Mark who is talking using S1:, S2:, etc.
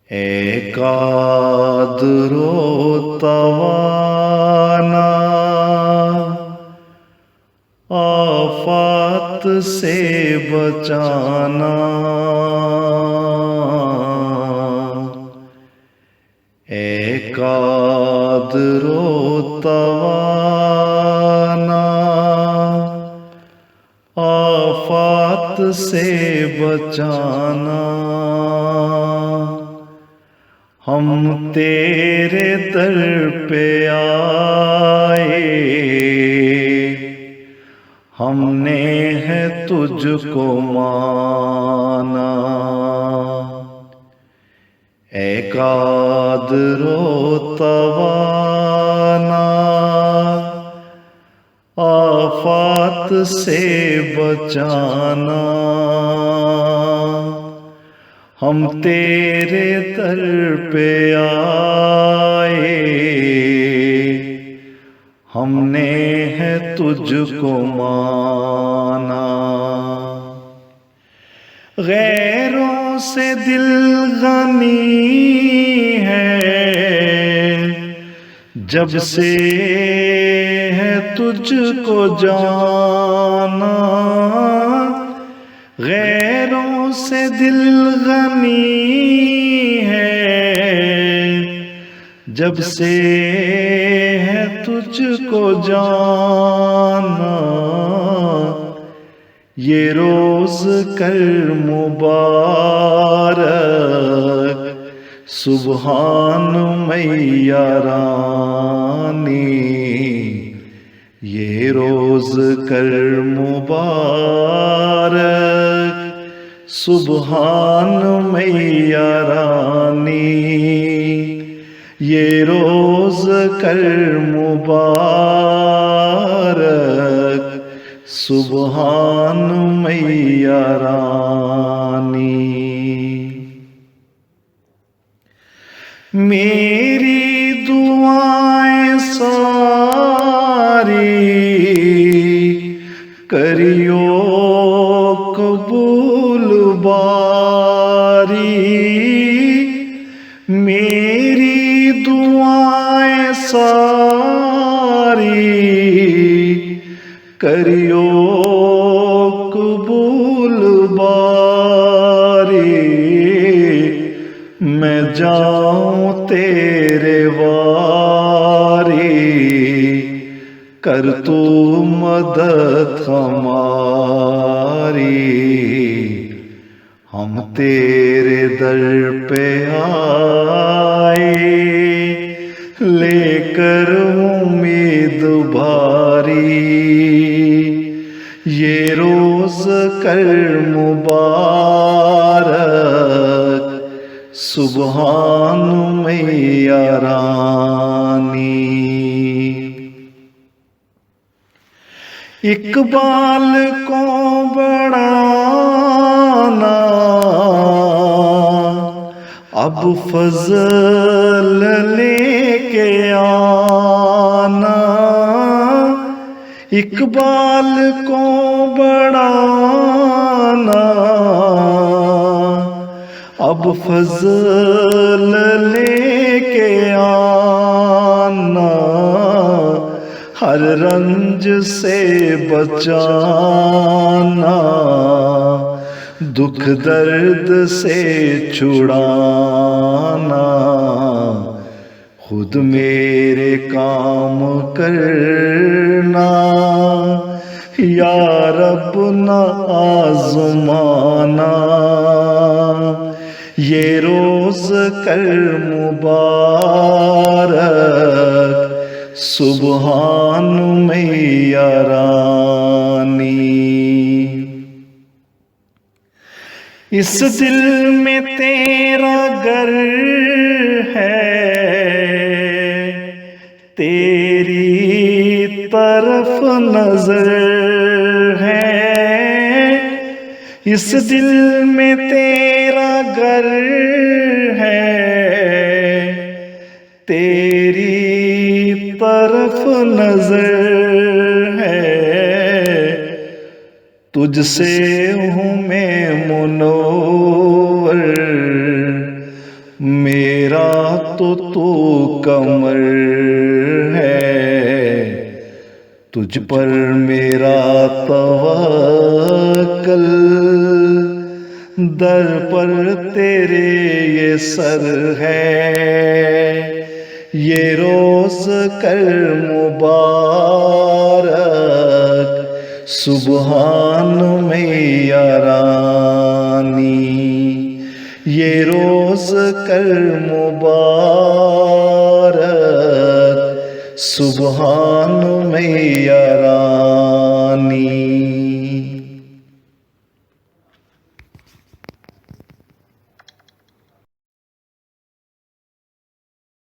S1: اے قادر و توانا، آفات سے بچانا، اے قادر و توانا، آفات سے بچانا، ہم تیرے در پہ آئے، ہم نے ہے تجھ کو مانا، اے قادر و توانا، آفات سے بچانا، ہم تیرے در پہ آئے، ہم نے ہے تجھ کو مانا، غیروں سے دل غنی ہے، جب سے ہے تجھ کو جانا، غیروں سے دل غنی ہے، جب سے ہے تجھ کو جانا، یہ روز کر مبارک سبحان میاں رانی، یہ روز کر مبارک سبحان میاں رانی، یہ روز کر مبارک سبحان میاں رانی، میری دعائیں ساری کریو قبول باری، میری دعائیں ساری کریو قبول باری، میں جاؤں تیرے واری، کر تو مدد ہماری، ہم تیرے در پہ آئے، لے کر امید بھاری، یہ روز کر مبارک سبحان میاں رانی، اقبال کو بڑھانا، اب فضل لے کے آنا، اقبال کو بڑھانا، اب فضل لے کے آنا، ہر رنج سے بچانا، دکھ درد سے چھڑانا، خود میرے کام کرنا، یا رب نہ آزمانا، یہ روز کر مبارک سبحان میاں رانی، اس دل میں تیرا گر ہے، تیری طرف نظر ہے، اس دل میں تیرا گر ہے، تیری طرف نظر ہے، تجھ سے ہوں میں منور، تو کمر ہے، تجھ پر میرا توکل، در پر تیرے یہ سر ہے، یہ روز کر مبارک سبحان میں یارانی، یہ روز کر مبارک سبحان میں یارانی۔